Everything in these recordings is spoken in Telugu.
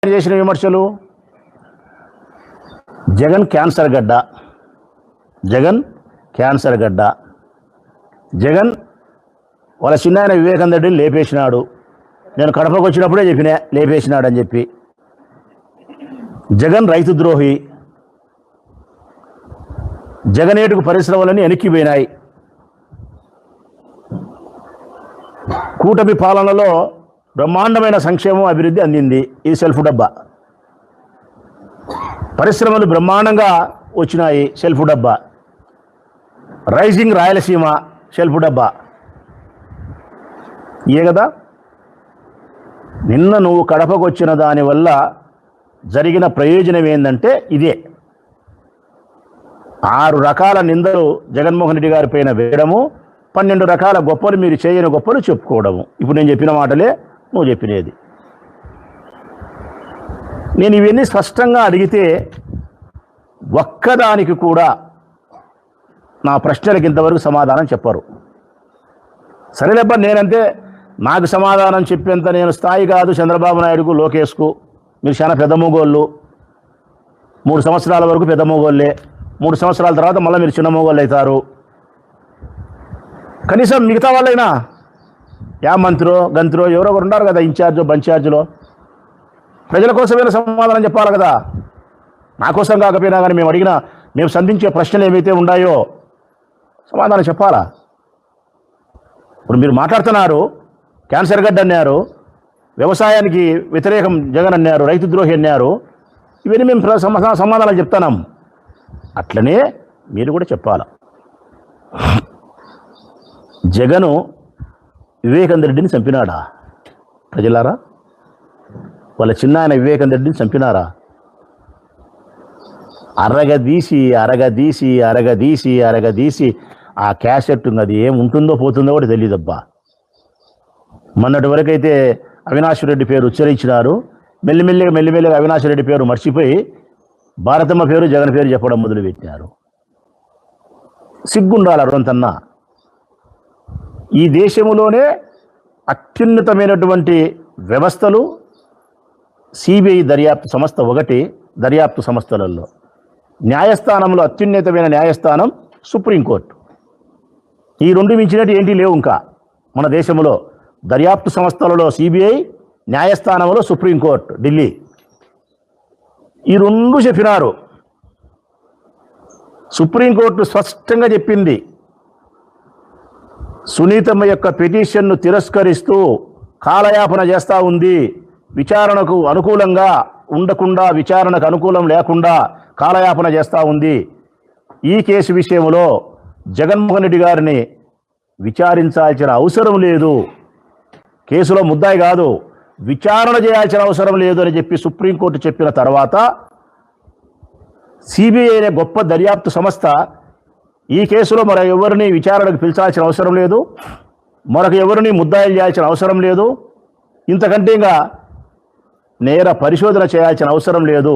చేసిన విమర్శలు జగన్ క్యాన్సర్ గడ్డ, జగన్ క్యాన్సర్ గడ్డ, జగన్ వాళ్ళ చిన్నాయన వివేకానంద రెడ్డిని లేపేసినాడు. నేను కడపకు వచ్చినప్పుడే చెప్పినా లేపేసినాడు అని చెప్పి. జగన్ రైతు ద్రోహి, జగనేటుకు పరిశ్రమలన్నీ వెనక్కిపోయినాయి. కూటమి పాలనలో బ్రహ్మాండమైన సంక్షేమం అభివృద్ధి అందింది. ఇది సెల్ఫ్ డబ్బా. పరిశ్రమలు బ్రహ్మాండంగా వచ్చినాయి, సెల్ఫ్ డబ్బా. రైజింగ్ రాయలసీమ, సెల్ఫ్ డబ్బా. ఏ కదా నిన్న నువ్వు కడపకు వచ్చిన దానివల్ల జరిగిన ప్రయోజనం ఏంటంటే ఇదే. 6 రకాల నిందలు జగన్మోహన్ రెడ్డి గారి పైన వేయడము, 12 రకాల గొప్పలు మీరు చేయని గొప్పలు చెప్పుకోవడము. ఇప్పుడు నేను చెప్పిన మాటలే నువ్వు చెప్పినది. నేను ఇవన్నీ స్పష్టంగా అడిగితే ఒక్కదానికి కూడా నా ప్రశ్నలకు ఇంతవరకు సమాధానం చెప్పరు. సరేలేబ్బా, నేనంతే నాకు సమాధానం చెప్పేంత నేను స్థాయి కాదు చంద్రబాబు నాయుడుకు, లోకేష్కు. మీరు చాలా పెద్ద మొగోళ్ళు. 3 సంవత్సరాల వరకు పెద్ద మొగోళ్ళే. 3 సంవత్సరాల తర్వాత మళ్ళీ మీరు చిన్న మొగోళ్ళు అవుతారు. కనీసం మిగతా వాళ్ళైనా యా మంత్రో గంత్రో ఎవరో ఒకరు ఉన్నారు కదా, ఇన్ఛార్జో బంఛార్జ్లో. ప్రజల కోసమైనా సమాధానం చెప్పాలి కదా. నా కోసం కాకపోయినా కానీ మేము సంధించే ప్రశ్నలు ఏవైతే ఉన్నాయో సమాధానం చెప్పాలా. ఇప్పుడు మీరు మాట్లాడుతున్నారు, క్యాన్సర్ గడ్డ అన్నారు, వ్యవసాయానికి వ్యతిరేకం జగన్ అన్నారు, రైతు ద్రోహి అన్నారు. ఇవన్నీ మేము సమాధానం చెప్తున్నాం. అట్లనే మీరు కూడా చెప్పాల. జగను వివేకానంద రెడ్డిని చంపినాడా? ప్రజలారా, వాళ్ళ చిన్నాయన వివేకానంద రెడ్డిని చంపినారా? అరగదీసి ఆ క్యాసెట్ అది ఏముంటుందో పోతుందో కూడా తెలియదబ్బా. మొన్నటి వరకైతే అవినాష్ రెడ్డి పేరు ఉచ్చరించినారు. మెల్లిమెల్లిగా అవినాష్ రెడ్డి పేరు మర్చిపోయి భారతమ్మ పేరు, జగన్ పేరు చెప్పడం మొదలుపెట్టినారు. సిగ్గుండాలి అరుణంతన్నా. ఈ దేశంలోనే అత్యున్నతమైనటువంటి వ్యవస్థలు సిబిఐ దర్యాప్తు సంస్థ ఒకటి. దర్యాప్తు సంస్థలలో న్యాయస్థానంలో అత్యున్నతమైన న్యాయస్థానం సుప్రీంకోర్టు. ఈ 2 మించినట్టు ఏంటి లేవు ఇంకా మన దేశంలో. దర్యాప్తు సంస్థలలో సిబిఐ, న్యాయస్థానంలో సుప్రీంకోర్టు ఢిల్లీ. ఈ 2 చెప్పినారు. సుప్రీంకోర్టు స్పష్టంగా చెప్పింది, సునీతమ్మ యొక్క పిటిషన్ను తిరస్కరిస్తూ కాలయాపన చేస్తూ ఉంది. విచారణకు అనుకూలంగా ఉండకుండా, విచారణకు అనుకూలం లేకుండా కాలయాపన చేస్తూ ఉంది. ఈ కేసు విషయంలో జగన్మోహన్ రెడ్డి గారిని విచారించాల్సిన అవసరం లేదు, కేసులో ముద్దాయి కాదు, విచారణ చేయాల్సిన అవసరం లేదు అని చెప్పి సుప్రీంకోర్టు చెప్పిన తర్వాత సిబిఐ అనే గొప్ప దర్యాప్తు సంస్థ ఈ కేసులో మరో ఎవరిని విచారణకు పిలిచాల్సిన అవసరం లేదు, మరొక ఎవరిని ముద్దాయిలు చేయాల్సిన అవసరం లేదు, ఇంతకంటే ఇంకా నేర పరిశోధన చేయాల్సిన అవసరం లేదు,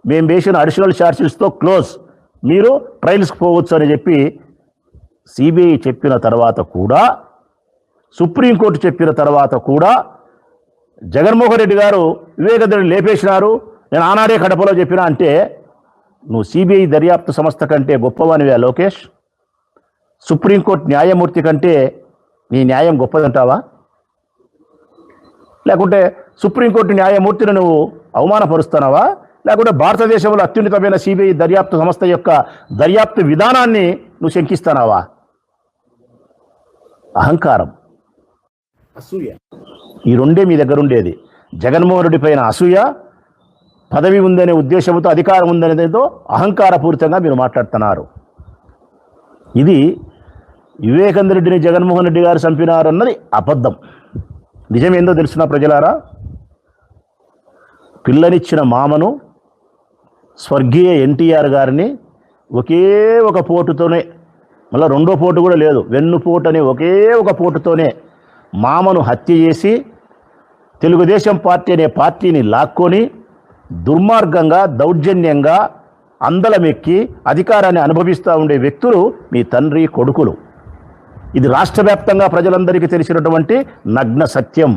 మేము వేసిన అడిషనల్ ఛార్జెస్తో క్లోజ్, మీరు ట్రయల్స్కి పోవచ్చు అని చెప్పి సిబిఐ చెప్పిన తర్వాత కూడా, సుప్రీంకోర్టు చెప్పిన తర్వాత కూడా జగన్మోహన్ రెడ్డి గారు వివేకానంద రెడ్డిని లేపేసినారు, నేను ఆనాడే కడపలో చెప్పినా అంటే నువ్వు సిబిఐ దర్యాప్తు సంస్థ కంటే గొప్పవానివే లోకేష్? సుప్రీంకోర్టు న్యాయమూర్తి కంటే నీ న్యాయం గొప్పదంటావా? లేకుంటే సుప్రీంకోర్టు న్యాయమూర్తిని నువ్వు అవమానపరుస్తున్నావా? లేకుంటే భారతదేశంలో అత్యున్నతమైన సిబిఐ దర్యాప్తు సంస్థ యొక్క దర్యాప్తు విధానాన్ని నువ్వు శంకిస్తున్నావా? అహంకారం, అసూయ, ఈ 2 మీ దగ్గర ఉండేది. జగన్మోహన్ రెడ్డి పైన అసూయ, పదవి ఉందనే ఉద్దేశంతో, అధికారం ఉందనేదో అహంకారపూరితంగా మీరు మాట్లాడుతున్నారు. ఇది వివేకానంద రెడ్డిని జగన్మోహన్ రెడ్డి గారు చంపినారన్నది అబద్ధం. నిజం ఏందో తెలుసున్న ప్రజలారా, పిల్లనిచ్చిన మామను, స్వర్గీయ ఎన్టీఆర్ గారిని ఒకే ఒక పోటుతోనే, మళ్ళీ 2వ పోటు కూడా లేదు, వెన్నుపోటు అని ఒకే ఒక పోటుతోనే మామను హత్య చేసి తెలుగుదేశం పార్టీ అనే పార్టీని లాక్కొని దుర్మార్గంగా, దౌర్జన్యంగా అందలమెక్కి అధికారాన్ని అనుభవిస్తూ ఉండే వ్యక్తులు మీ తండ్రి కొడుకులు. ఇది రాష్ట్ర వ్యాప్తంగా ప్రజలందరికీ తెలిసినటువంటి నగ్న సత్యం.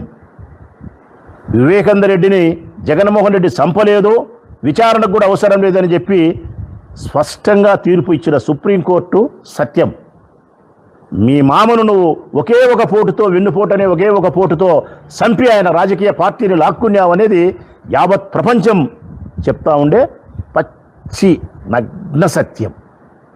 వివేకానంద రెడ్డిని జగన్మోహన్ రెడ్డి చంపలేదు, విచారణకు కూడా అవసరం లేదని చెప్పి స్పష్టంగా తీర్పు ఇచ్చిన సుప్రీంకోర్టు సత్యం. మీ మామను నువ్వు ఒకే ఒక పోటుతో, వెన్నుపోటు అనే ఒకే ఒక పోటుతో చంపి ఆయన రాజకీయ పార్టీని లాక్కున్నావనేది యావత్ ప్రపంచం చెప్తా ఉండే పచ్చి నగ్న సత్యం.